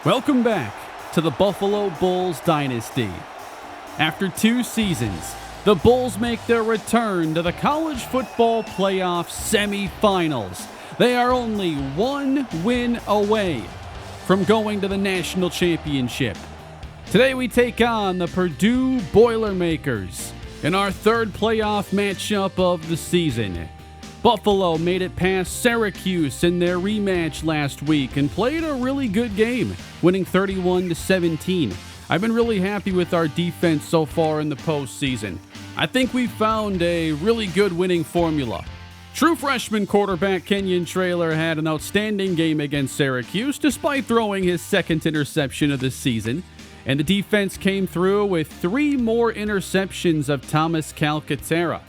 Welcome back to the Buffalo Bulls Dynasty. After 2 seasons, the Bulls make their return to the college football playoff semifinals. They are only 1 win away from going to the national championship. Today we take on the Purdue Boilermakers in our 3rd playoff matchup of the season. Buffalo made it past Syracuse in their rematch last week and played a really good game, winning 31-17. I've been really happy with our defense so far in the postseason. I think we've found a really good winning formula. True freshman quarterback Kenyon Traylor had an outstanding game against Syracuse despite throwing his 2nd interception of the season. And the defense came through with 3 more interceptions of Thomas Calcaterra.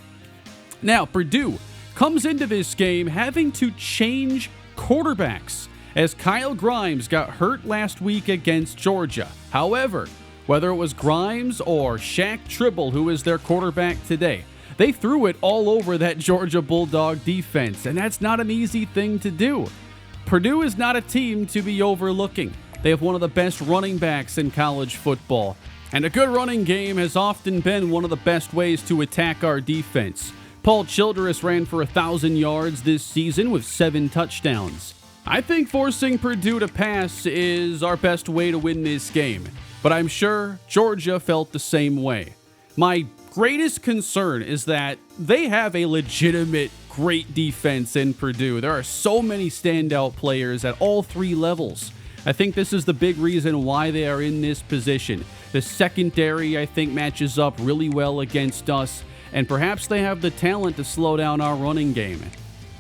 Now, Purdue comes into this game having to change quarterbacks as Kyle Grimes got hurt last week against Georgia. However, whether it was Grimes or Shaq Tribble, who is their quarterback today, they threw it all over that Georgia Bulldog defense, and that's not an easy thing to do. Purdue is not a team to be overlooking. They have one of the best running backs in college football, and a good running game has often been one of the best ways to attack our defense. Paul Childress ran for 1,000 yards this season with 7 touchdowns. I think forcing Purdue to pass is our best way to win this game, but I'm sure Georgia felt the same way. My greatest concern is that they have a legitimate great defense in Purdue. There are so many standout players at all 3 levels. I think this is the big reason why they are in this position. The secondary, I think, matches up really well against us, and perhaps they have the talent to slow down our running game.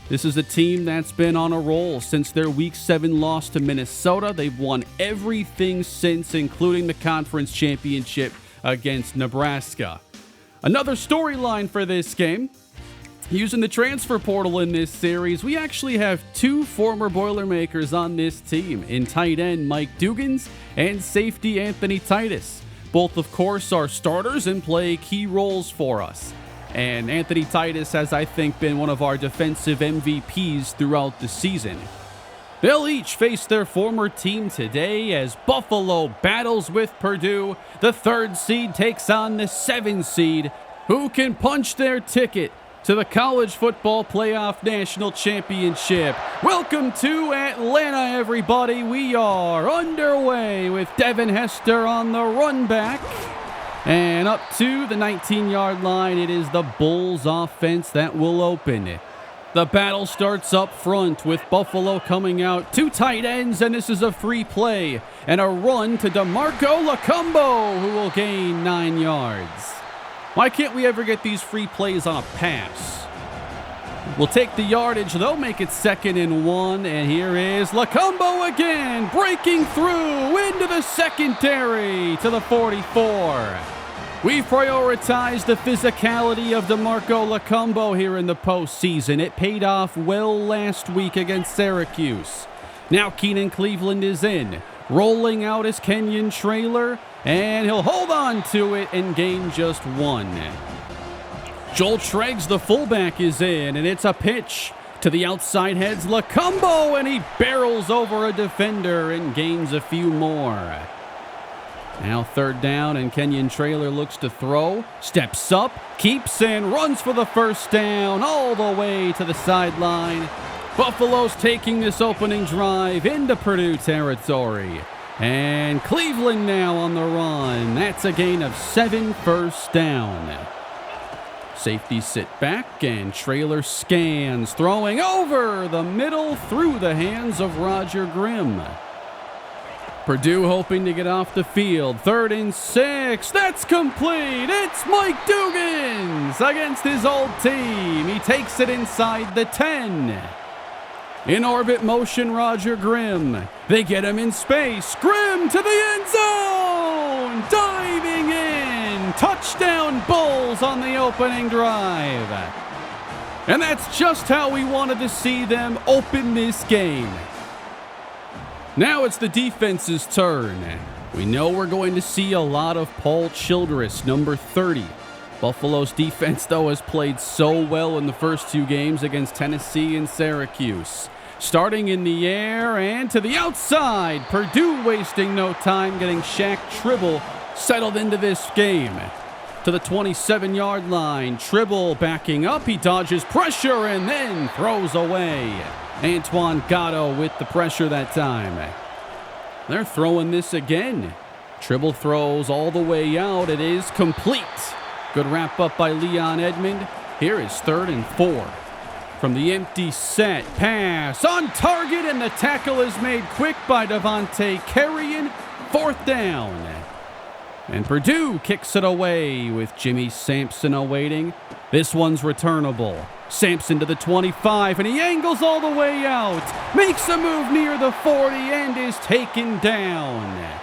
This is a team that's been on a roll since their Week 7 loss to Minnesota. They've won everything since, including the conference championship against Nebraska. Another storyline for this game, using the transfer portal in this series, we actually have 2 former Boilermakers on this team, in tight end Mike Dugans and safety Anthony Titus. Both, of course, are starters and play key roles for us. And Anthony Titus has, I think, been one of our defensive MVPs throughout the season. They'll each face their former team today as Buffalo battles with Purdue. The 3rd seed takes on the 7th seed, who can punch their ticket to the College Football Playoff National Championship. Welcome to Atlanta, everybody. We are underway with Devin Hester on the run back. And up to the 19-yard line, it is the Bulls offense that will open. The battle starts up front with Buffalo coming out, 2 tight ends, and this is a free play. And a run to DeMarco Lacumbo, who will gain 9 yards. Why can't we ever get these free plays on a pass? We'll take the yardage, though, make it 2nd and 1, and here is Lacumbo again, breaking through into the secondary to the 44. We've prioritized the physicality of DeMarco Lacumbo here in the postseason. It paid off well last week against Syracuse. Now Keenan Cleveland is in. Rolling out is Kenyon Traylor, and he'll hold on to it and gain just 1. Joel Treggs, the fullback, is in, and it's a pitch. To the outside heads Lacumbo, and he barrels over a defender and gains a few more. Now 3rd down, and Kenyon Traylor looks to throw, steps up, keeps and runs for the 1st down all the way to the sideline. Buffalo's taking this opening drive into Purdue territory. And Cleveland now on the run. That's a gain of 7 first down. Safety sit back, and Traylor scans, throwing over the middle through the hands of Roger Grimm. Purdue hoping to get off the field. 3rd and 6. That's complete. It's Mike Dugans against his old team. He takes it inside the 10. In orbit motion, Roger Grimm. They get him in space. Grimm to the end zone. Diving in. Touchdown Bulls on the opening drive. And that's just how we wanted to see them open this game. Now it's the defense's turn. We know we're going to see a lot of Paul Childress, number 30. Buffalo's defense, though, has played so well in the first 2 games against Tennessee and Syracuse. Starting in the air and to the outside. Purdue wasting no time, getting Shaq Tribble settled into this game. To the 27-yard line. Tribble backing up. He dodges pressure and then throws away. Antoine Gatto with the pressure that time. They're throwing this again. Tribble throws all the way out. It is complete. Good wrap up by Leon Edmond. Here is 3rd and 4. From the empty set, pass on target, and the tackle is made quick by Devontae Carrion. 4th down. And Purdue kicks it away with Jimmy Sampson awaiting. This one's returnable. Sampson to the 25, and he angles all the way out. Makes a move near the 40 and is taken down.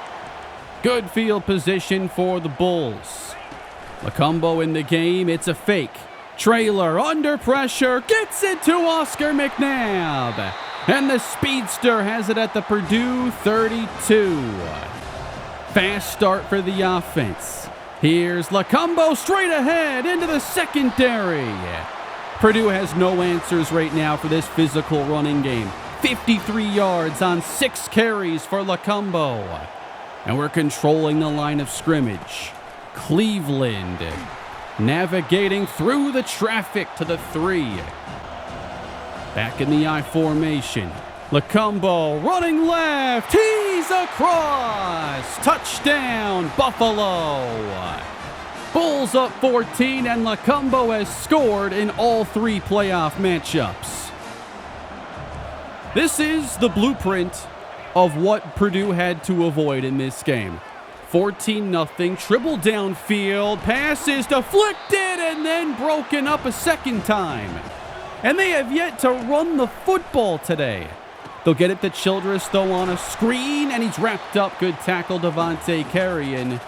Good field position for the Bulls. Lacumbo in the game. It's a fake. Trailer under pressure. Gets it to Oscar McNabb. And the speedster has it at the Purdue 32. Fast start for the offense. Here's Lacumbo straight ahead into the secondary. Purdue has no answers right now for this physical running game. 53 yards on 6 carries for Lacumbo. And we're controlling the line of scrimmage. Cleveland navigating through the traffic to the 3. Back in the I formation. Lacumbo running left. He's across. Touchdown, Buffalo. Bulls up 14, and Lacumbo has scored in all 3 playoff matchups. This is the blueprint of what Purdue had to avoid in this game. 14-0, Tribble downfield, pass is deflected and then broken up a second time. And they have yet to run the football today. They'll get it to Childress, though, on a screen, and he's wrapped up. Good tackle, Devontae Carrion.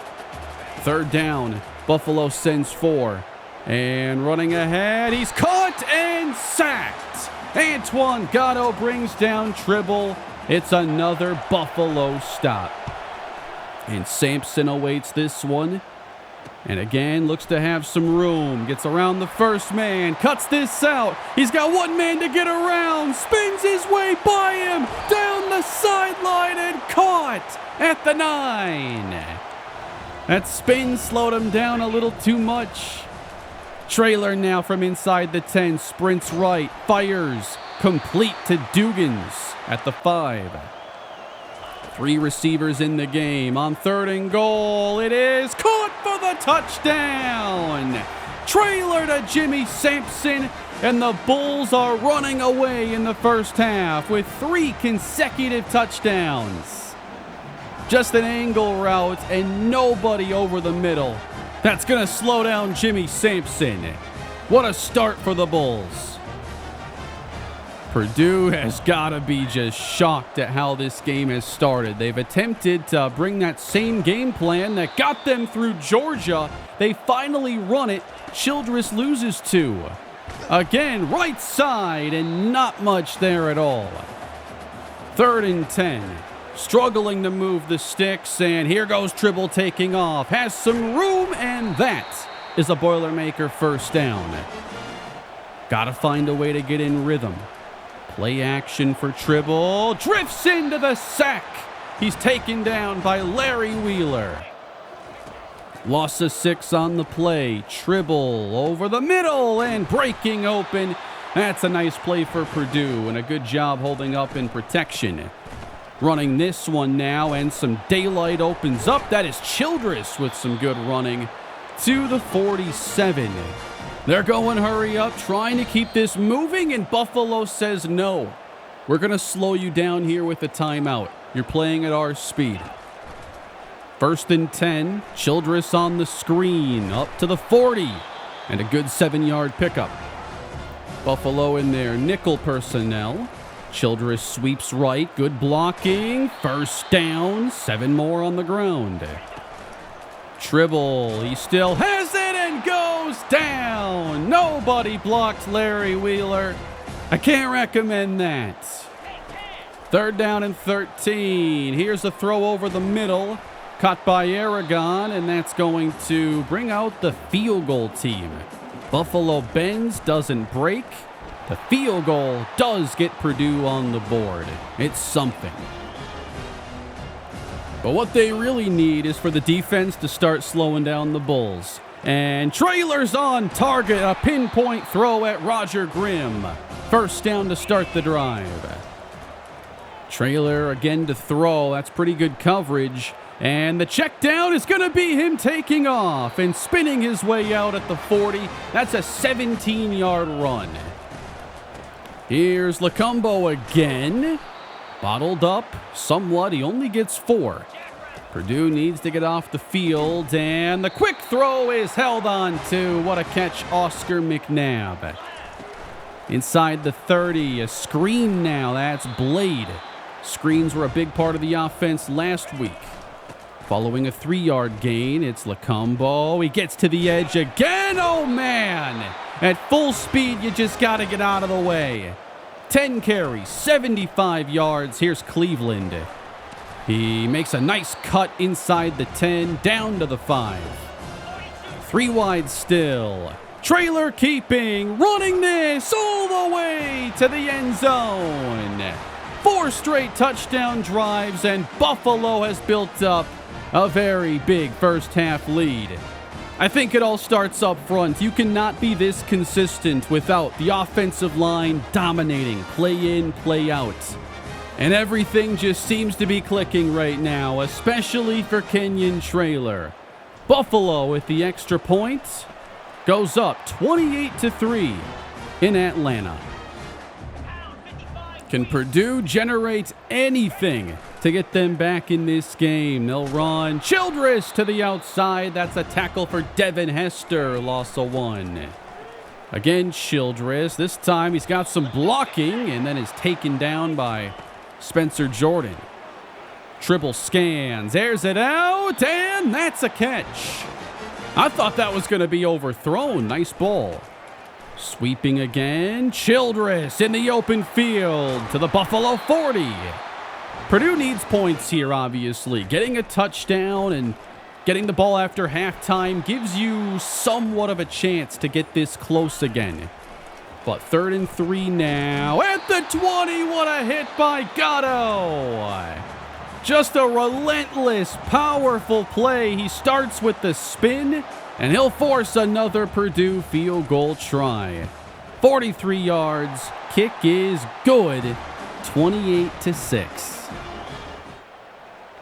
3rd down, Buffalo sends 4. And running ahead, he's caught and sacked. Antoine Gatto brings down Tribble. It's another Buffalo stop. And Sampson awaits this one. And again, looks to have some room. Gets around the first man. Cuts this out. He's got one man to get around. Spins his way by him. Down the sideline and caught at the 9. That spin slowed him down a little too much. Trailer now from inside the 10. Sprints right. Fires. Complete to Dugans at the 5. 3 receivers in the game. On 3rd and goal, it is caught for the touchdown. Trailer to Jimmy Sampson, and the Bulls are running away in the first half with 3 consecutive touchdowns. Just an angle route and nobody over the middle. That's going to slow down Jimmy Sampson. What a start for the Bulls. Purdue has got to be just shocked at how this game has started. They've attempted to bring that same game plan that got them through Georgia. They finally run it. Childress loses 2. Again, right side, and not much there at all. 3rd and 10. Struggling to move the sticks, and here goes Tribble taking off. Has some room, and that is a Boilermaker first down. Got to find a way to get in rhythm. Play action for Tribble. Drifts into the sack. He's taken down by Larry Wheeler. Loss of 6 on the play. Tribble over the middle and breaking open. That's a nice play for Purdue and a good job holding up in protection. Running this one now, and some daylight opens up. That is Childress with some good running to the 47. They're going hurry up, trying to keep this moving, and Buffalo says no. We're going to slow you down here with a timeout. You're playing at our speed. 1st and 10, Childress on the screen, up to the 40, and a good 7-yard pickup. Buffalo in their nickel personnel. Childress sweeps right, good blocking, 1st down, 7 more on the ground. Tribble, he still has it and goes down. Nobody blocked Larry Wheeler. I can't recommend that. 3rd down and 13. Here's a throw over the middle. Caught by Aragon, and that's going to bring out the field goal team. Buffalo bends, doesn't break. The field goal does get Purdue on the board. It's something. But what they really need is for the defense to start slowing down the Bulls. And Traylor's on target, a pinpoint throw at Roger Grimm. First down to start the drive. Traylor again to throw. That's pretty good coverage. And the check down is going to be him taking off and spinning his way out at the 40. That's a 17-yard run. Here's Lacumbo again. Bottled up somewhat. He only gets 4. Purdue needs to get off the field, and the quick throw is held on to. What a catch, Oscar McNabb. Inside the 30, a screen now. That's Blade. Screens were a big part of the offense last week. Following a 3-yard gain, it's Lacumbo. He gets to the edge again. Oh, man. At full speed, you just got to get out of the way. 10 carries, 75 yards. Here's Cleveland. He makes a nice cut inside the 10, down to the 5. 3 wide still. Traylor keeping, running this all the way to the end zone. 4 straight touchdown drives, and Buffalo has built up a very big first-half lead. I think it all starts up front. You cannot be this consistent without the offensive line dominating, play in, play out. And everything just seems to be clicking right now, especially for Kenyon Traylor. Buffalo with the extra point goes up 28-3 in Atlanta. Can Purdue generate anything to get them back in this game? They'll run Childress to the outside. That's a tackle for Devin Hester. Loss of 1. Again, Childress. This time he's got some blocking and then is taken down by Spencer Jordan. Tribble scans, airs it out, and that's a catch. I thought that was going to be overthrown. Nice ball. Sweeping again, Childress in the open field to the Buffalo 40. Purdue needs points here, obviously. Getting a touchdown and getting the ball after halftime gives you somewhat of a chance to get this close again. But 3rd and 3 now. At the 20, what a hit by Gatto. Just a relentless, powerful play. He starts with the spin, and he'll force another Purdue field goal try. 43 yards. Kick is good. 28-6.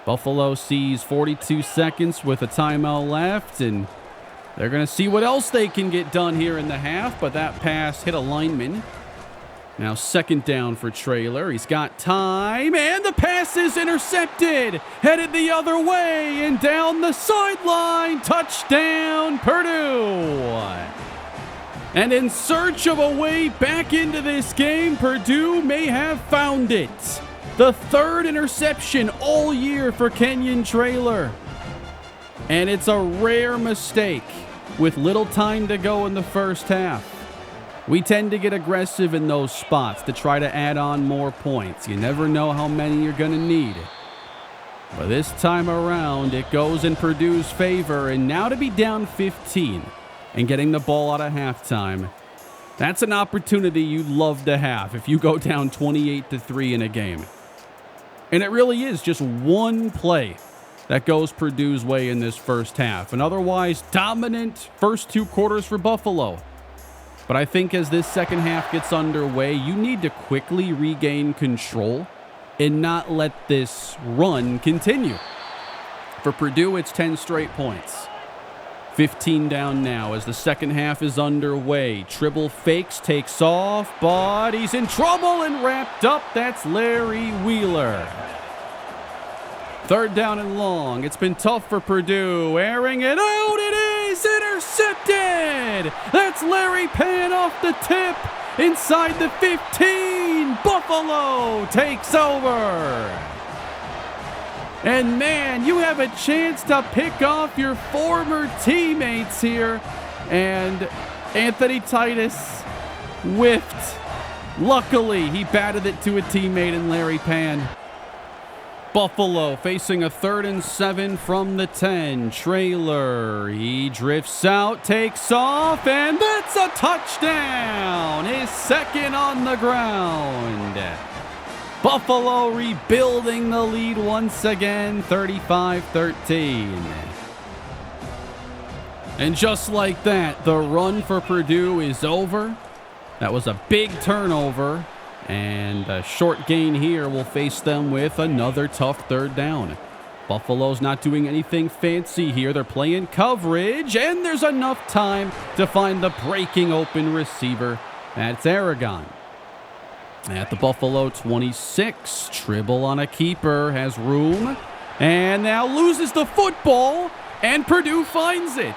Buffalo sees 42 seconds with a timeout left, and they're going to see what else they can get done here in the half, but that pass hit a lineman. Now 2nd down for Traylor. He's got time, and the pass is intercepted. Headed the other way, and down the sideline. Touchdown, Purdue. And in search of a way back into this game, Purdue may have found it. The 3rd interception all year for Kenyon Traylor. And it's a rare mistake with little time to go in the first half. We tend to get aggressive in those spots to try to add on more points. You never know how many you're going to need. But this time around, it goes in Purdue's favor, and now to be down 15 and getting the ball out of halftime, that's an opportunity you'd love to have if you go down 28-3 in a game. And it really is just one play that goes Purdue's way in this first half. An otherwise dominant first 2 quarters for Buffalo. But I think as this second half gets underway, you need to quickly regain control and not let this run continue. For Purdue, it's 10 straight points. 15 down now as the second half is underway. Tribble fakes, takes off, but he's in trouble and wrapped up. That's Larry Wheeler. 3rd down and long. It's been tough for Purdue. Airing it out. It is intercepted. That's Larry Pan off the tip. Inside the 15. Buffalo takes over. And man, you have a chance to pick off your former teammates here. And Anthony Titus whiffed. Luckily, he batted it to a teammate in Larry Pan. Buffalo facing a 3rd and 7 from the 10. Trailer, he drifts out, takes off, and that's a touchdown! His 2nd on the ground. Buffalo rebuilding the lead once again, 35-13. And just like that, the run for Purdue is over. That was a big turnover. And a short gain here will face them with another tough 3rd down. Buffalo's not doing anything fancy here. They're playing coverage, and there's enough time to find the breaking open receiver. That's Aragon. At the Buffalo 26, Tribble on a keeper, has room, and now loses the football, and Purdue finds it.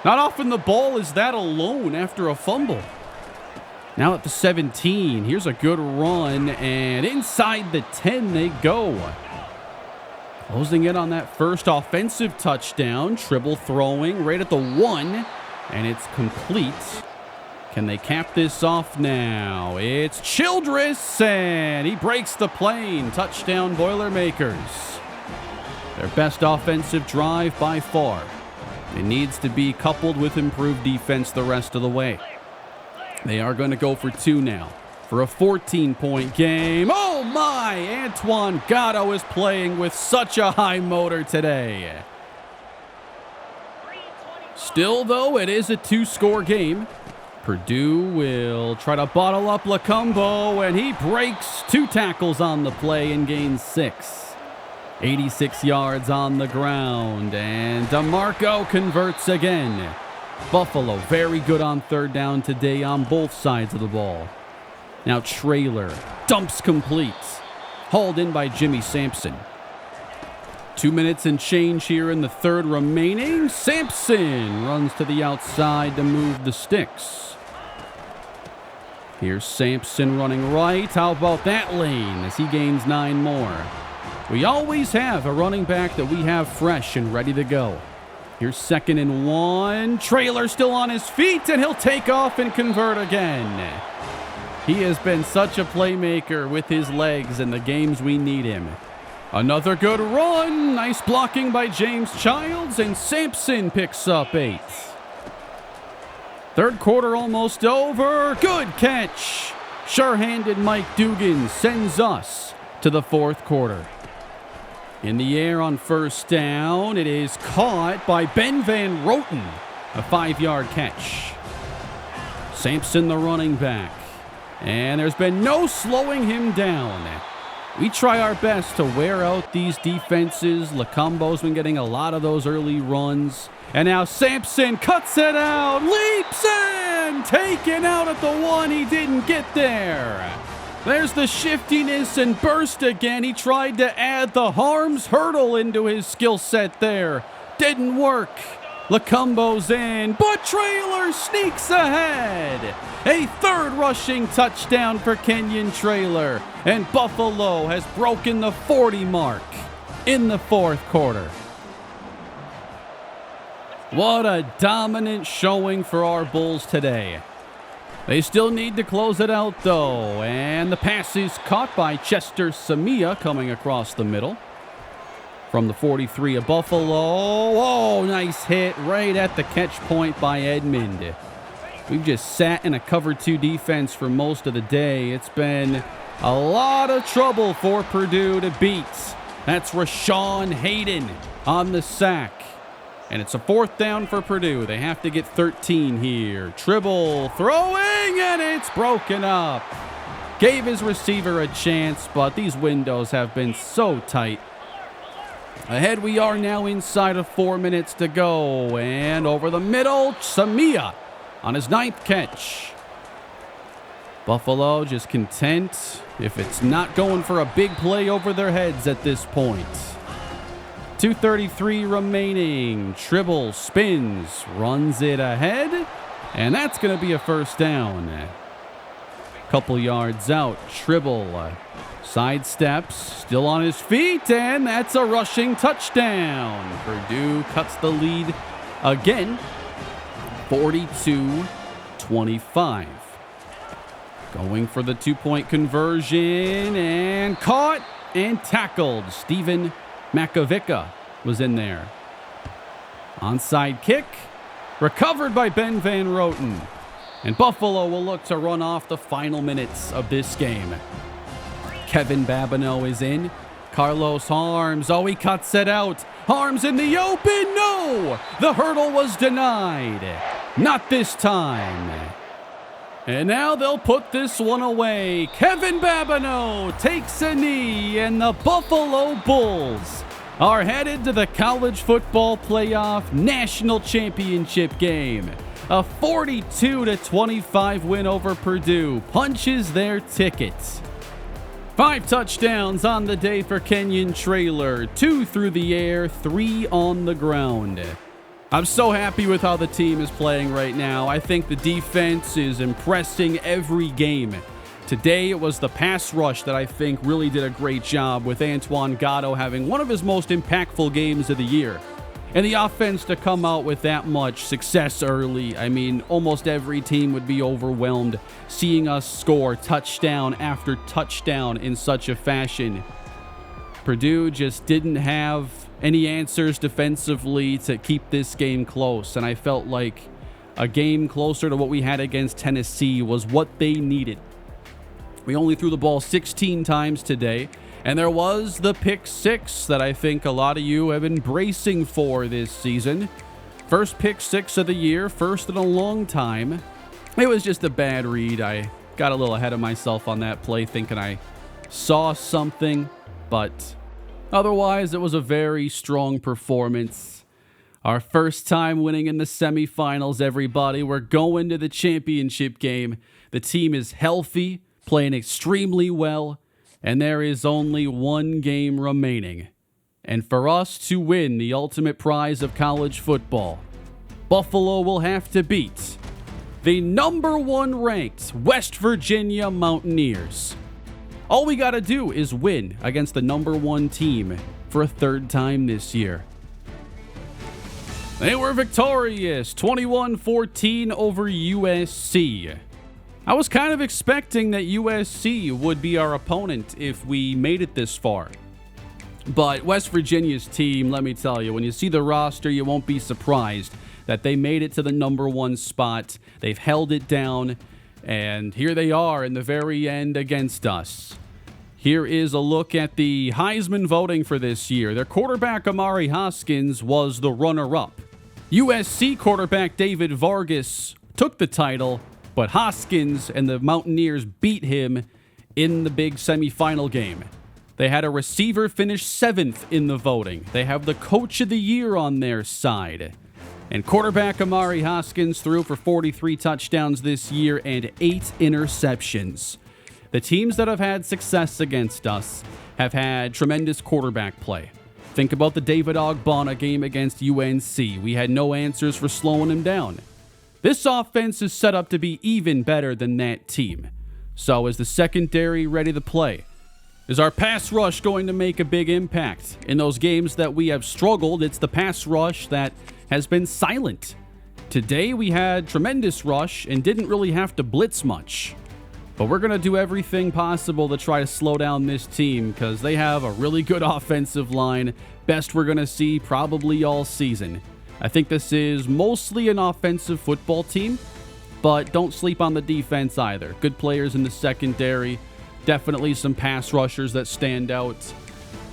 Not often the ball is that alone after a fumble. Now at the 17, here's a good run, and inside the 10 they go. Closing in on that first offensive touchdown. Tribble throwing right at the 1, and it's complete. Can they cap this off now? It's Childress, and he breaks the plane. Touchdown Boilermakers. Their best offensive drive by far. It needs to be coupled with improved defense the rest of the way. They are going to go for 2 now for a 14-point game. Oh my! Antoine Gatto is playing with such a high motor today. Still, though, it is a 2-score game. Purdue will try to bottle up Lacombo, and he breaks 2 tackles on the play and gains 6. 86 yards on the ground, and DeMarco converts again. Buffalo very good on 3rd down today on both sides of the ball. Now Trailer dumps complete. Hauled in by Jimmy Sampson. 2 minutes and change here in the 3rd remaining. Sampson runs to the outside to move the sticks. Here's Sampson running right. How about that lane as he gains 9 more? We always have a running back that we have fresh and ready to go. Here's 2nd and 1. Trailer still on his feet, and he'll take off and convert again. He has been such a playmaker with his legs in the games we need him. Another good run. Nice blocking by James Childs, and Sampson picks up 8. 3rd quarter almost over. Good catch. Sure-handed Mike Dugan sends us to the 4th quarter. In the air on 1st down, it is caught by Ben Van Roten. A 5-yard catch. Sampson the running back. And there's been no slowing him down. We try our best to wear out these defenses. Lacombo's been getting a lot of those early runs. And now Sampson cuts it out, leaps in, taken out at the 1. He didn't get there. There's the shiftiness and burst again. He tried to add the Harms hurdle into his skill set there. Didn't work. Lacombo's in, but Trailer sneaks ahead. A 3rd rushing touchdown for Kenyon Trailer. And Buffalo has broken the 40 mark in the 4th quarter. What a dominant showing for our Bulls today. They still need to close it out, though, and the pass is caught by Chester Samia coming across the middle. From the 43 of Buffalo, oh, nice hit right at the catch point by Edmond. We've just sat in a cover 2 defense for most of the day. It's been a lot of trouble for Purdue to beat. That's Rashawn Hayden on the sack. And it's a 4th down for Purdue. They have to get 13 here. Tribble throwing, and it's broken up. Gave his receiver a chance, but these windows have been so tight. Ahead we are now inside of 4 minutes to go. And over the middle, Samia on his 9th catch. Buffalo just content if it's not going for a big play over their heads at this point. 2:33 remaining. Tribble spins, runs it ahead, and that's going to be a 1st down. Couple yards out, Tribble sidesteps, still on his feet, and that's a rushing touchdown. Purdue cuts the lead again, 42-25. Going for the 2-point conversion, and caught and tackled. Steven Makovica was in there. Onside kick, recovered by Ben Van Roten. And Buffalo will look to run off the final minutes of this game. Kevin Babineau is in. Carlos Harms, oh, he cuts it out. Harms in the open, no! The hurdle was denied. Not this time. And now they'll put this one away. Kevin Babineau takes a knee, and the Buffalo Bulls are headed to the College Football Playoff National Championship game. A 42-25 win over Purdue punches their ticket. 5 touchdowns on the day for Kenyon Traylor, 2 through the air, 3 on the ground. I'm so happy with how the team is playing right now. I think the defense is impressing every game. Today it was the pass rush that I think really did a great job, with Antoine Gatto having one of his most impactful games of the year. And the offense to come out with that much success early, I mean, almost every team would be overwhelmed seeing us score touchdown after touchdown in such a fashion. Purdue just didn't have any answers defensively to keep this game close, and I felt like a game closer to what we had against Tennessee was what they needed. We only threw the ball 16 times today, and there was the pick 6 that I think a lot of you have been bracing for this season. First pick 6 of the year, first in a long time. It was just a bad read. I got a little ahead of myself on that play, thinking I saw something, but otherwise it was a very strong performance. Our first time winning in the semifinals, everybody. We're going to the championship game. The team is healthy, playing extremely well, and there is only one game remaining. And for us to win the ultimate prize of college football, Buffalo will have to beat the number 1 ranked West Virginia Mountaineers. All we got to do is win against the number 1 team for a 3rd time this year. They were victorious, 21-14 over USC. I was kind of expecting that USC would be our opponent if we made it this far. But West Virginia's team, let me tell you, when you see the roster, you won't be surprised that they made it to the number 1 spot. They've held it down, and here they are in the very end against us. Here is a look at the Heisman voting for this year. Their quarterback, Amari Hoskins, was the runner-up. USC quarterback David Vargas took the title, but Hoskins and the Mountaineers beat him in the big semifinal game. They had a receiver finish 7th in the voting. They have the coach of the year on their side. And quarterback Amari Hoskins threw for 43 touchdowns this year and 8 interceptions. The teams that have had success against us have had tremendous quarterback play. Think about the David Ogbonna game against UNC. We had no answers for slowing him down. This offense is set up to be even better than that team. So is the secondary ready to play? Is our pass rush going to make a big impact? In those games that we have struggled, it's the pass rush that has been silent. Today we had tremendous rush and didn't really have to blitz much. But we're going to do everything possible to try to slow down this team because they have a really good offensive line. Best we're going to see probably all season. I think this is mostly an offensive football team, but don't sleep on the defense either. Good players in the secondary, definitely some pass rushers that stand out.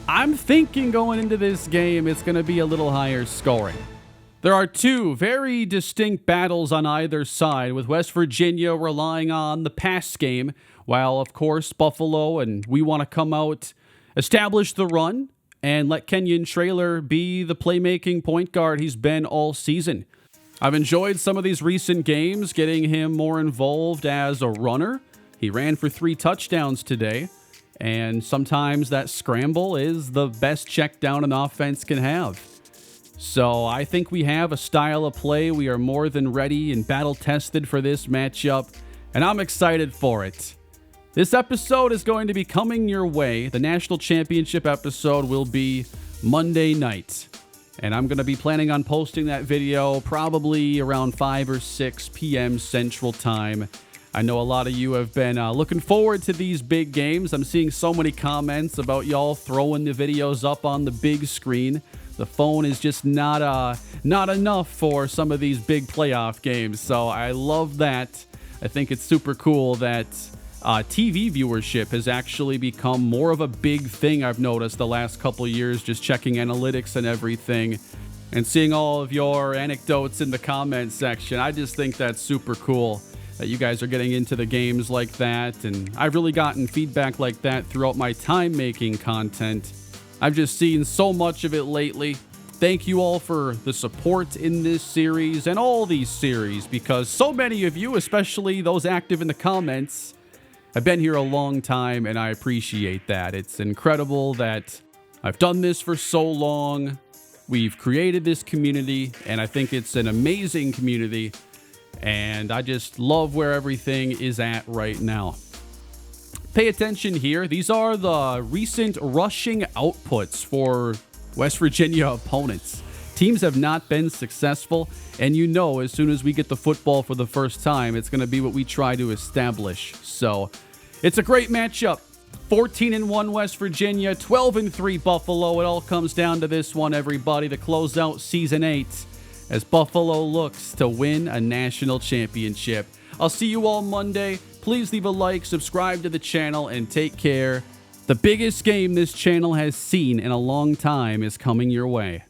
I'm thinking going into this game, it's going to be a little higher scoring. There are 2 very distinct battles on either side, with West Virginia relying on the pass game, while, of course, Buffalo and we want to come out, establish the run, and let Kenyon Traylor be the playmaking point guard he's been all season. I've enjoyed some of these recent games, getting him more involved as a runner. He ran for 3 touchdowns today, and sometimes that scramble is the best check down an offense can have. So I think we have a style of play. We are more than ready and battle-tested for this matchup, and I'm excited for it. This episode is going to be coming your way. The national championship episode will be Monday night. And I'm going to be planning on posting that video probably around 5 or 6 p.m. Central Time. I know a lot of you have been looking forward to these big games. I'm seeing so many comments about y'all throwing the videos up on the big screen. The phone is just not enough for some of these big playoff games, so I love that. I think it's super cool that TV viewership has actually become more of a big thing. I've noticed the last couple years, just checking analytics and everything and seeing all of your anecdotes in the comment section. I just think that's super cool that you guys are getting into the games like that, and I've really gotten feedback like that throughout my time making content. I've just seen so much of it lately. Thank you all for the support in this series and all these series, because so many of you, especially those active in the comments, have been here a long time, and I appreciate that. It's incredible that I've done this for so long. We've created this community, and I think it's an amazing community, and I just love where everything is at right now. Pay attention here. These are the recent rushing outputs for West Virginia opponents. Teams have not been successful, and you know as soon as we get the football for the first time, it's going to be what we try to establish. So it's a great matchup. 14-1 West Virginia, 12-3 Buffalo. It all comes down to this one, everybody, to close out Season 8 as Buffalo looks to win a national championship. I'll see you all Monday. Please leave a like, subscribe to the channel, and take care. The biggest game this channel has seen in a long time is coming your way.